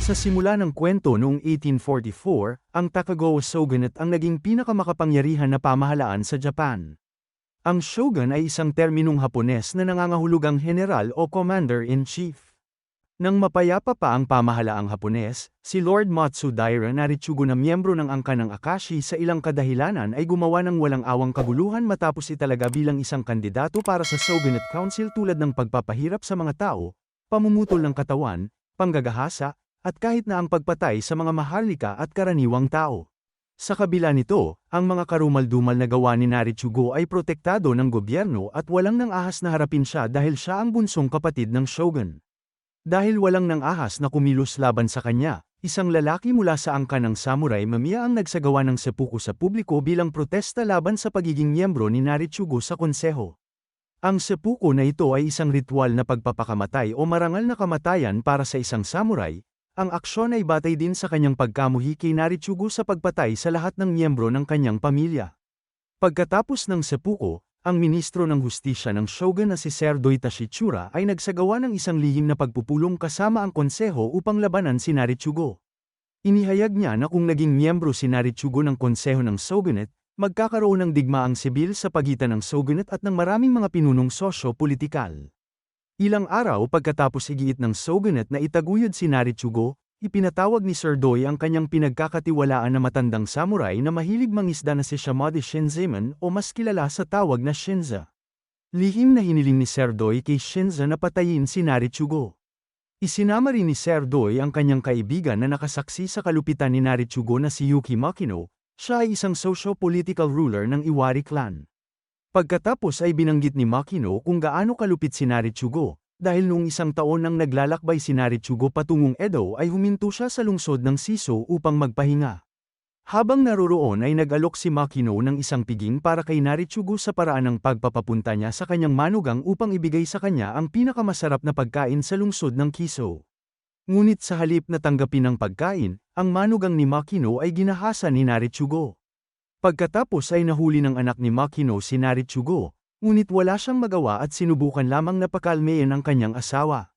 Sa simula ng kwento noong 1844, ang Takagawa Shogunate ang naging pinakamakapangyarihan na pamahalaan sa Japan. Ang shogun ay isang terminong Hapones na nangangahulugang general o commander-in-chief. Nang mapayapa pa ang pamahalaang Hapones, si Lord Matsudaira Narichugo na miyembro ng angka ng Akashi sa ilang kadahilanan ay gumawa ng walang awang kaguluhan matapos italaga bilang isang kandidato para sa Shogunate Council tulad ng pagpapahirap sa mga tao, pamumutol ng katawan, panggagahasa, at kahit na ang pagpatay sa mga maharlika at karaniwang tao. Sa kabila nito, ang mga karumal-dumal na gawa ni Narichugo ay protektado ng gobyerno at walang nang ahas na harapin siya dahil siya ang bunsong kapatid ng shogun. Dahil walang nang ahas na kumilos laban sa kanya, isang lalaki mula sa angka ng samurai Mamiya ang nagsagawa ng seppuku sa publiko bilang protesta laban sa pagiging miyembro ni Narichugo sa konseho. Ang seppuku na ito ay isang ritual na pagpapakamatay o marangal na kamatayan para sa isang samurai. Ang aksyon ay batay din sa kanyang pagkamuhi kay Narichugo sa pagpatay sa lahat ng miyembro ng kanyang pamilya. Pagkatapos ng seppuku, ang ministro ng hustisya ng shogun na si Sir Doita Shichura ay nagsagawa ng isang lihim na pagpupulong kasama ang konseho upang labanan si Narichugo. Inihayag niya na kung naging miyembro si Narichugo ng konseho ng shogunate, magkakaroon ng digmaang sibil sa pagitan ng shogunate at ng maraming mga pinunong sosyo-politikal. Ilang araw pagkatapos igiit ng shogunate na itaguyod si Narichugo, ipinatawag ni Sir Doi ang kanyang pinagkakatiwalaan na matandang samurai na mahilig mangisda na si Shamade Shinzaemon o mas kilala sa tawag na Shinza. Lihim na hiniling ni Sir Doi kay Shinza na patayin si Narichugo. Isinama rin ni Sir Doi ang kanyang kaibigan na nakasaksi sa kalupitan ni Narichugo na si Yuki Makino, siya ay isang socio-political ruler ng Iwari clan. Pagkatapos ay binanggit ni Makino kung gaano kalupit si Narichugo. Dahil noong isang taon nang naglalakbay si Narichugo patungong Edo ay huminto siya sa lungsod ng Shiso upang magpahinga. Habang naroroon ay nag-alok si Makino ng isang piging para kay Narichugo sa paraan ng pagpapapunta niya sa kanyang manugang upang ibigay sa kanya ang pinakamasarap na pagkain sa lungsod ng Kiso. Ngunit sa halip na tanggapin ang pagkain, ang manugang ni Makino ay ginahasa ni Narichugo. Pagkatapos ay nahuli ng anak ni Makino si Narichugo. Ngunit wala siyang magawa at sinubukan lamang na pakalmeyin ang kanyang asawa.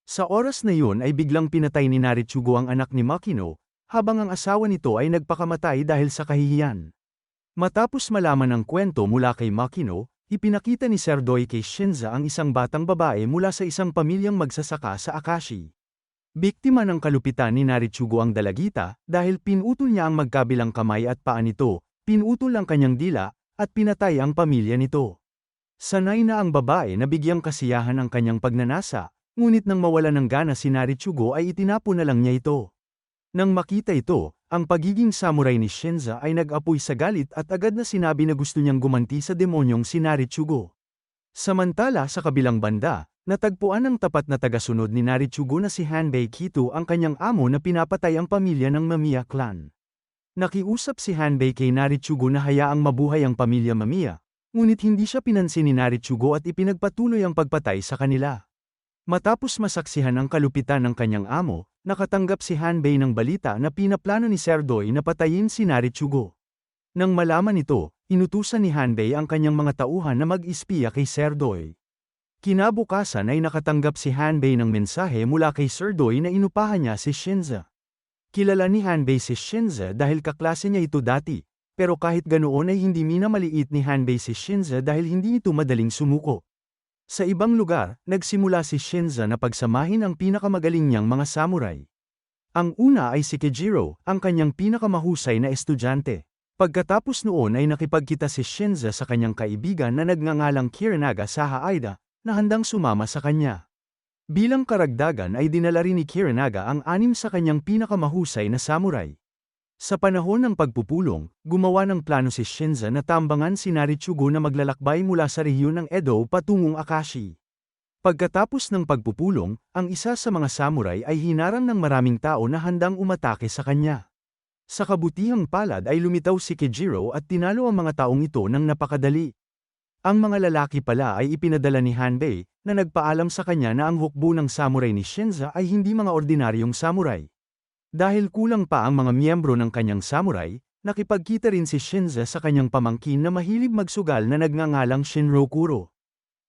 Sa oras na yun ay biglang pinatay ni Narichugo ang anak ni Makino, habang ang asawa nito ay nagpakamatay dahil sa kahihiyan. Matapos malaman ang kwento mula kay Makino, ipinakita ni Sir Doi kay Shinza ang isang batang babae mula sa isang pamilyang magsasaka sa Akashi. Biktima ng kalupitan ni Narichugo ang dalagita, dahil pinutol niya ang magkabilang kamay at paa nito, pinutol ang kanyang dila, at pinatay ang pamilya nito. Sanay na ang babae na bigyang kasiyahan ang kanyang pagnanasa, ngunit nang mawala ng gana si Narichugo ay itinapon na lang niya ito. Nang makita ito, ang pagiging samurai ni Shinza ay nag-apoy sa galit at agad na sinabi na gusto niyang gumanti sa demonyong si Narichugo. Samantala sa kabilang banda, natagpuan ng tapat na tagasunod ni Narichugo na si Hanbei Kito ang kanyang amo na pinapatay ang pamilya ng Mamiya clan. Nakiusap si Hanbei kay Narichugo na hayaang mabuhay ang pamilya Mamiya. Ngunit hindi siya pinansin ni Narichugo at ipinagpatuloy ang pagpatay sa kanila. Matapos masaksihan ang kalupitan ng kanyang amo, nakatanggap si Hanbei ng balita na pinaplano ni Sir Doi na patayin si Narichugo. Nang malaman ito, inutusan ni Hanbei ang kanyang mga tauhan na mag-espiya kay Sir Doi. Kinabukasan ay nakatanggap si Hanbei ng mensahe mula kay Sir Doi na inupahan niya si Shinza. Kilala ni Hanbei si Shinza dahil kaklase niya ito dati. Pero kahit ganoon ay hindi minamaliit ni Hanbei si Shinza dahil hindi ito madaling sumuko. Sa ibang lugar, nagsimula si Shinza na pagsamahin ang pinakamagaling niyang mga samurai. Ang una ay si Kejiro, ang kanyang pinakamahusay na estudyante. Pagkatapos noon ay nakipagkita si Shinza sa kanyang kaibigan na nagngangalang Kiranaga Saha Aida, na handang sumama sa kanya. Bilang karagdagan ay dinala rin ni Kiranaga ang 6 sa kanyang pinakamahusay na samurai. Sa panahon ng pagpupulong, gumawa ng plano si Shinza na tambangan si Narichugo na maglalakbay mula sa rehiyon ng Edo patungong Akashi. Pagkatapos ng pagpupulong, ang isa sa mga samurai ay hinarang ng maraming tao na handang umatake sa kanya. Sa kabutihang palad ay lumitaw si Kejiro at tinalo ang mga taong ito ng napakadali. Ang mga lalaki pala ay ipinadala ni Hanbei, na nagpaalam sa kanya na ang hukbo ng samurai ni Shinza ay hindi mga ordinaryong samurai. Dahil kulang pa ang mga miyembro ng kanyang samurai, nakipagkita rin si Shinza sa kanyang pamangkin na mahilig magsugal na nagngangalang Shinrokuro.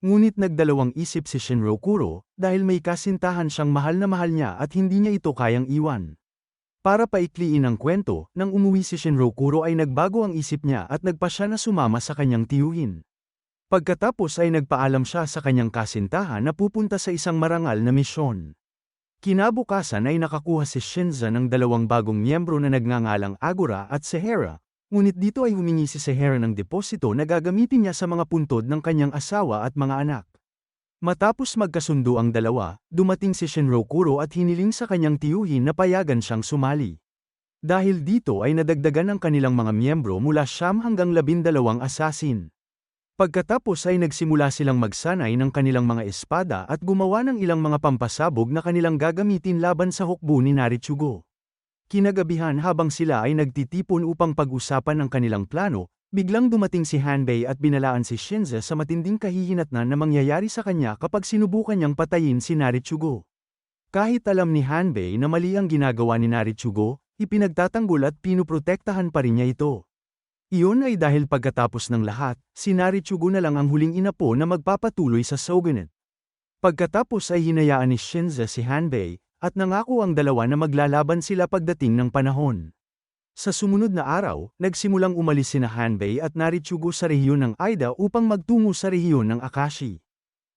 Ngunit nagdalawang isip si Shinrokuro, dahil may kasintahan siyang mahal na mahal niya at hindi niya ito kayang iwan. Para paikliin ang kwento, nang umuwi si Shinrokuro ay nagbago ang isip niya at nagpa siya na sumama sa kanyang tiyuhin. Pagkatapos ay nagpaalam siya sa kanyang kasintahan na pupunta sa isang marangal na misyon. Kinabukasan ay nakakuha si Shinza ng dalawang bagong miyembro na nagngangalang Agura at Sehera, ngunit dito ay humingi si Sehera ng deposito na gagamitin niya sa mga puntod ng kanyang asawa at mga anak. Matapos magkasundo ang dalawa, dumating si Shinrokuro at hiniling sa kanyang tiyuhin na payagan siyang sumali. Dahil dito ay nadagdagan ang kanilang mga miyembro mula 9 hanggang 12 assassin. Pagkatapos ay nagsimula silang magsanay ng kanilang mga espada at gumawa ng ilang mga pampasabog na kanilang gagamitin laban sa hukbo ni Narichugo. Kinagabihan habang sila ay nagtitipon upang pag-usapan ang kanilang plano, biglang dumating si Hanbei at binalaan si Shinza sa matinding kahihinatnan na mangyayari sa kanya kapag sinubukan niyang patayin si Narichugo. Kahit alam ni Hanbei na mali ang ginagawa ni Narichugo, ipinagtatanggol at pinuprotektahan pa rin niya ito. Iyon ay dahil pagkatapos ng lahat, si Narichugo na lang ang huling inapo na magpapatuloy sa shogunate. Pagkatapos ay hinayaan ni Shinza si Hanbei, at nangako ang dalawa na maglalaban sila pagdating ng panahon. Sa sumunod na araw, nagsimulang umalis sina Hanbei at Narichugo sa rehiyon ng Aida upang magtungo sa rehiyon ng Akashi.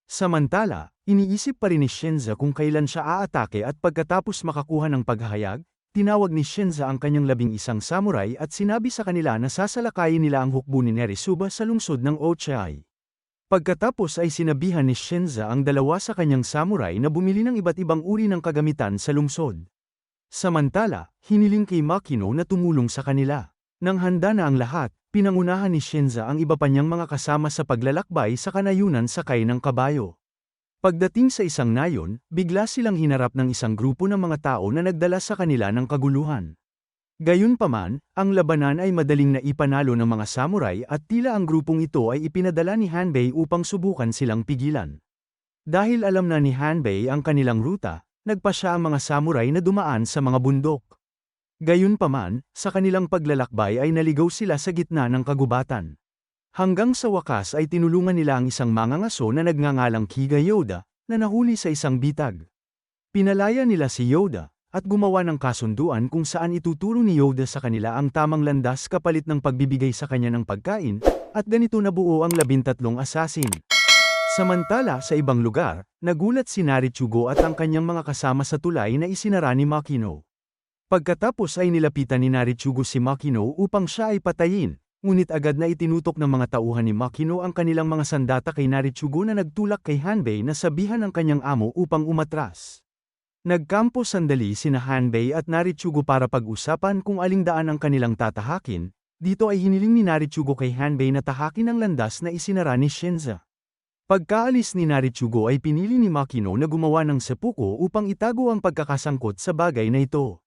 Samantala, iniisip pa rin ni Shinza kung kailan siya aatake at pagkatapos makakuha ng paghahayag, tinawag ni Shinza ang kanyang 11 samurai at sinabi sa kanila na sasalakayin nila ang hukbo ni Nerisuba sa lungsod ng Ochiai. Pagkatapos ay sinabihan ni Shinza ang dalawa sa kanyang samurai na bumili ng iba't ibang uri ng kagamitan sa lungsod. Samantala, hiniling kay Makino na tumulong sa kanila. Nang handa na ang lahat, pinangunahan ni Shinza ang iba pa niyang mga kasama sa paglalakbay sa kanayunan sakay ng kabayo. Pagdating sa isang nayon, bigla silang hinarap ng isang grupo ng mga tao na nagdala sa kanila ng kaguluhan. Gayunpaman, ang labanan ay madaling naipanalo ng mga samurai at tila ang grupong ito ay ipinadala ni Hanbei upang subukan silang pigilan. Dahil alam na ni Hanbei ang kanilang ruta, nagpa siya ang mga samurai na dumaan sa mga bundok. Gayunpaman, sa kanilang paglalakbay ay naligaw sila sa gitna ng kagubatan. Hanggang sa wakas ay tinulungan nila ang isang mangangaso na nagngangalang Kiga Yoda, na nahuli sa isang bitag. Pinalaya nila si Yoda, at gumawa ng kasunduan kung saan ituturo ni Yoda sa kanila ang tamang landas kapalit ng pagbibigay sa kanya ng pagkain, at ganito nabuo ang 13 assassin. Samantala sa ibang lugar, nagulat si Narichugo at ang kanyang mga kasama sa tulay na isinara ni Makino. Pagkatapos ay nilapitan ni Narichugo si Makino upang siya ay patayin. Ngunit agad na itinutok ng mga tauhan ni Makino ang kanilang mga sandata kay Narichugo na nagtulak kay Hanbei na sabihan ang kanyang amo upang umatras. Nagkampo sandali sina Hanbei at Narichugo para pag-usapan kung aling daan ang kanilang tatahakin. Dito ay hiniling ni Narichugo kay Hanbei na tahakin ang landas na isinara ni Shinza. Pagkaalis ni Narichugo ay pinili ni Makino na gumawa ng seppuku upang itago ang pagkakasangkot sa bagay na ito.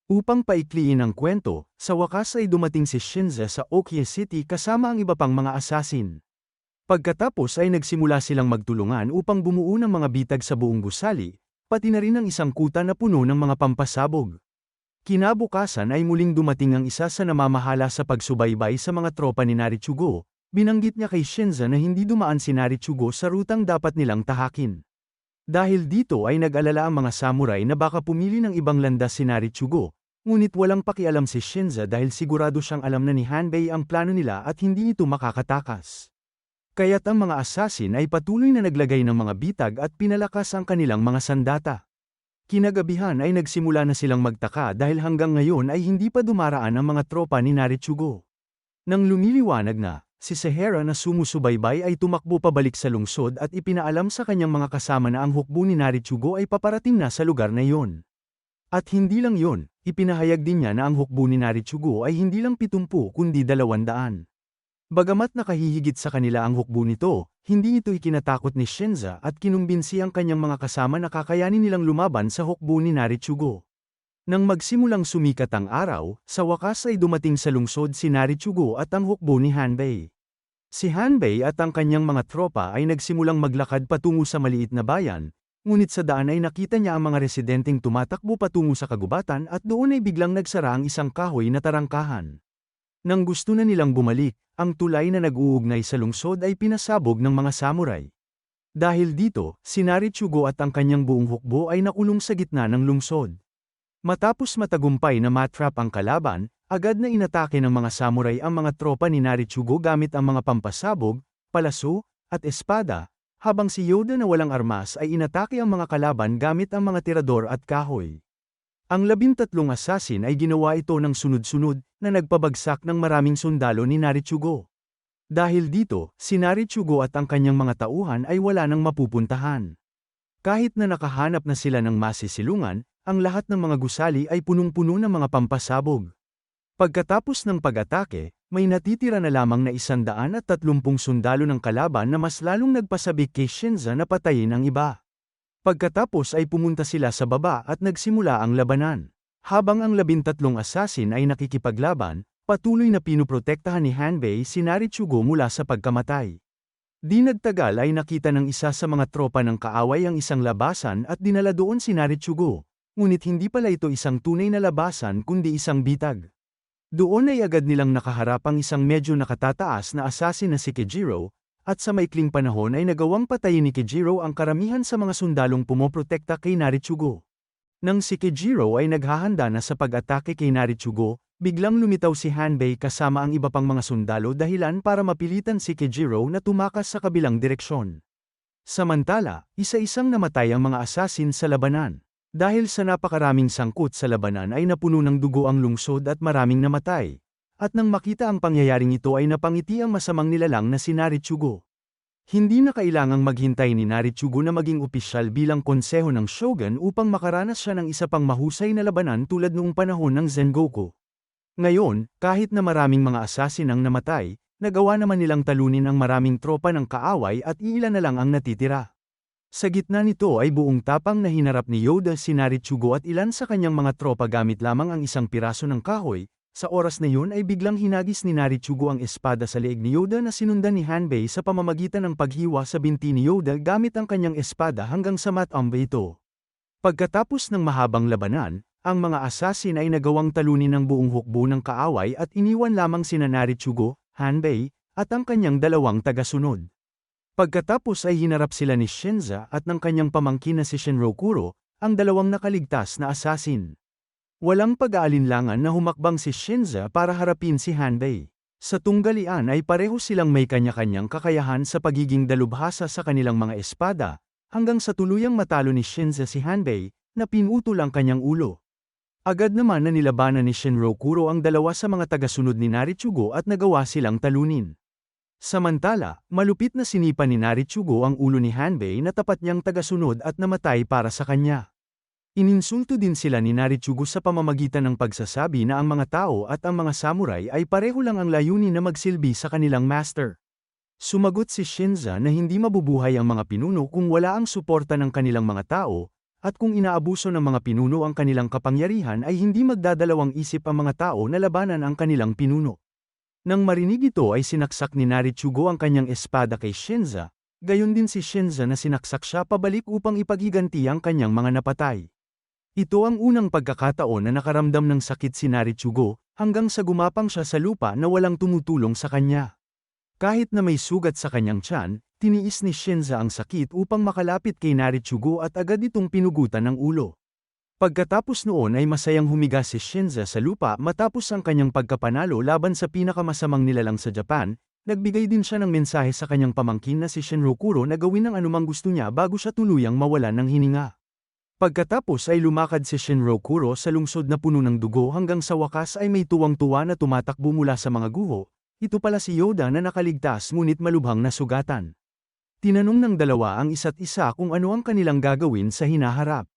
Upang paikliin ang kwento, sa wakas ay dumating si Shinza sa Okie City kasama ang iba pang mga assassin. Pagkatapos ay nagsimula silang magtulungan upang bumuo ng mga bitag sa buong gusali, pati na rin ang isang kuta na puno ng mga pampasabog. Kinabukasan ay muling dumating ang isa sa namamahala sa pagsubaybay sa mga tropa ni Narichugo, binanggit niya kay Shinza na hindi dumaan si Narichugo sa rutang dapat nilang tahakin. Dahil dito ay nag-alala ang mga samurai na baka pumili ng ibang landas si Narichugo, ngunit walang pakialam si Shinza dahil sigurado siyang alam na ni Hanbei ang plano nila at hindi ito makakatakas. Kaya't ang mga assassin ay patuloy na naglagay ng mga bitag at pinalakas ang kanilang mga sandata. Kinagabihan ay nagsimula na silang magtaka dahil hanggang ngayon ay hindi pa dumaraan ang mga tropa ni Narichugo. Nang lumiliwanag na, si Sehera na sumusubaybay ay tumakbo pabalik sa lungsod at ipinaalam sa kanyang mga kasama na ang hukbo ni Narichugo ay paparating na sa lugar na iyon. At hindi lang yon, ipinahayag din niya na ang hukbo ni Narichugo ay hindi lang 70 kundi 200. Bagamat nakahihigit sa kanila ang hukbo nito, hindi ito ikinatakot ni Shinza at kinumbinsi ang kanyang mga kasama na kakayanin nilang lumaban sa hukbo ni Narichugo. Nang magsimulang sumikat ang araw, sa wakas ay dumating sa lungsod si Narichugo at ang hukbo ni Hanbei. Si Hanbei at ang kanyang mga tropa ay nagsimulang maglakad patungo sa maliit na bayan, ngunit sa daan ay nakita niya ang mga residenteng tumatakbo patungo sa kagubatan at doon ay biglang nagsara ang isang kahoy na tarangkahan. Nang gusto na nilang bumalik, ang tulay na nag-uugnay sa lungsod ay pinasabog ng mga samurai. Dahil dito, si Narichugo at ang kanyang buong hukbo ay nakulong sa gitna ng lungsod. Matapos matagumpay na matrap ang kalaban, agad na inatake ng mga samurai ang mga tropa ni Narichugo gamit ang mga pampasabog, palaso, at espada, habang si Yoda na walang armas ay inatake ang mga kalaban gamit ang mga tirador at kahoy. Ang 13 assassin ay ginawa ito ng sunod-sunod na nagpabagsak ng maraming sundalo ni Narichugo. Dahil dito, si Narichugo at ang kanyang mga tauhan ay wala nang mapupuntahan. Kahit na nakahanap na sila ng masisilungan, ang lahat ng mga gusali ay punong-puno ng mga pampasabog. Pagkatapos ng pag-atake, may natitira na lamang na 130 sundalo ng kalaban na mas lalong nagpasabik kay Shinza na patayin ang iba. Pagkatapos ay pumunta sila sa baba at nagsimula ang labanan. Habang ang 13 assassin ay nakikipaglaban, patuloy na pinuprotektahan ni Hanbei si Narichugo mula sa pagkamatay. Di nagtagal ay nakita ng isa sa mga tropa ng kaaway ang isang labasan at dinala doon si Narichugo. Ngunit hindi pala ito isang tunay na labasan kundi isang bitag. Doon ay agad nilang nakaharap ang isang medyo nakatataas na assassin na si Kejiro, at sa maikling panahon ay nagawang patayin ni Kejiro ang karamihan sa mga sundalong pumoprotekta kay Narichugo. Nang si Kejiro ay naghahanda na sa pag-atake kay Narichugo, biglang lumitaw si Hanbei kasama ang iba pang mga sundalo dahilan para mapilitan si Kejiro na tumakas sa kabilang direksyon. Samantala, isa-isang namatay ang mga assassin sa labanan. Dahil sa napakaraming sangkot sa labanan ay napuno ng dugo ang lungsod at maraming namatay. At nang makita ang pangyayaring ito ay napangiti ang masamang nilalang na si Narichugo. Hindi na kailangang maghintay ni Narichugo na maging opisyal bilang konseho ng shogun upang makaranas siya ng isa pang mahusay na labanan tulad noong panahon ng Zengoku. Ngayon, kahit na maraming mga assassin ang namatay, nagawa naman nilang talunin ang maraming tropa ng kaaway at iilan na lang ang natitira. Sa gitna nito ay buong tapang na hinarap ni Yoda si Narichugo at ilan sa kanyang mga tropa gamit lamang ang isang piraso ng kahoy. Sa oras na yun ay biglang hinagis ni Narichugo ang espada sa leeg ni Yoda na sinundan ni Hanbei sa pamamagitan ng paghiwa sa binti ni Yoda gamit ang kanyang espada hanggang sa matambe ito. Pagkatapos ng mahabang labanan, ang mga assassin ay nagawang talunin ng buong hukbo ng kaaway at iniwan lamang sina Narichugo, Hanbei, at ang kanyang dalawang tagasunod. Pagkatapos ay hinarap sila ni Shinza at ng kanyang pamangkin na si Shinrokuro, ang dalawang nakaligtas na assassin. Walang pag-aalinlangan na humakbang si Shinza para harapin si Hanbei. Sa tunggalian ay pareho silang may kanya-kanyang kakayahan sa pagiging dalubhasa sa kanilang mga espada, hanggang sa tuluyang matalo ni Shinza si Hanbei, na pinutol ang kanyang ulo. Agad naman na nilabanan ni Shinrokuro ang dalawa sa mga tagasunod ni Narichugo at nagawa silang talunin. Samantala, malupit na sinipa ni Narichugo ang ulo ni Hanbei na tapat niyang tagasunod at namatay para sa kanya. Ininsulto din sila ni Narichugo sa pamamagitan ng pagsasabi na ang mga tao at ang mga samurai ay pareho lang ang layunin na magsilbi sa kanilang master. Sumagot si Shinza na hindi mabubuhay ang mga pinuno kung wala ang suporta ng kanilang mga tao, at kung inaabuso ng mga pinuno ang kanilang kapangyarihan ay hindi magdadalawang isip ang mga tao na labanan ang kanilang pinuno. Nang marinig ito ay sinaksak ni Narichugo ang kanyang espada kay Shinza, gayon din si Shinza na sinaksak siya pabalik upang ipaghiganti ang kanyang mga napatay. Ito ang unang pagkakataon na nakaramdam ng sakit si Narichugo, hanggang sa gumapang siya sa lupa na walang tumutulong sa kanya. Kahit na may sugat sa kanyang tiyan, tiniis ni Shinza ang sakit upang makalapit kay Narichugo at agad itong pinugutan ng ulo. Pagkatapos noon ay masayang humiga si Shinza sa lupa matapos ang kanyang pagkapanalo laban sa pinakamasamang nilalang sa Japan. Nagbigay din siya ng mensahe sa kanyang pamangkin na si Shinrokuro na gawin ang anumang gusto niya bago siya tuluyang mawalan ng hininga. Pagkatapos ay lumakad si Shinrokuro sa lungsod na puno ng dugo hanggang sa wakas ay may tuwang-tuwa na tumatakbo mula sa mga guho. Ito pala si Yoda na nakaligtas ngunit malubhang nasugatan. Tinanong ng dalawa ang isa't isa kung ano ang kanilang gagawin sa hinaharap.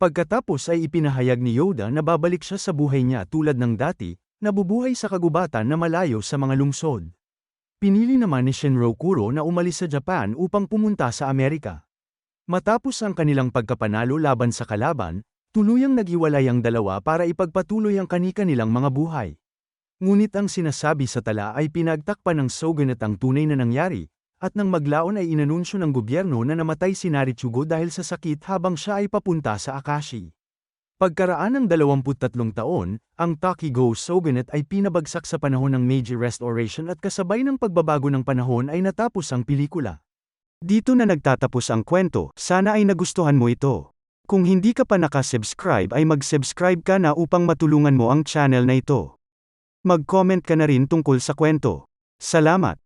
Pagkatapos ay ipinahayag ni Yoda na babalik siya sa buhay niya tulad ng dati, nabubuhay sa kagubatan na malayo sa mga lungsod. Pinili naman ni Shinrokuro na umalis sa Japan upang pumunta sa Amerika. Matapos ang kanilang pagkapanalo laban sa kalaban, tuluyang naghiwalay ang dalawa para ipagpatuloy ang kani-kanilang mga buhay. Ngunit ang sinasabi sa tala ay pinagtakpan ng shogunate ang tunay na nangyari, at nang maglaon ay inanunsyo ng gobyerno na namatay si Narichugo dahil sa sakit habang siya ay papunta sa Akashi. Pagkaraan ng 23 taon, ang Tokigo shogunate ay pinabagsak sa panahon ng Meiji Restoration at kasabay ng pagbabago ng panahon ay natapos ang pelikula. Dito na nagtatapos ang kwento, sana ay nagustuhan mo ito. Kung hindi ka pa nakasubscribe ay mag-subscribe ka na upang matulungan mo ang channel na ito. Mag-comment ka na rin tungkol sa kwento. Salamat!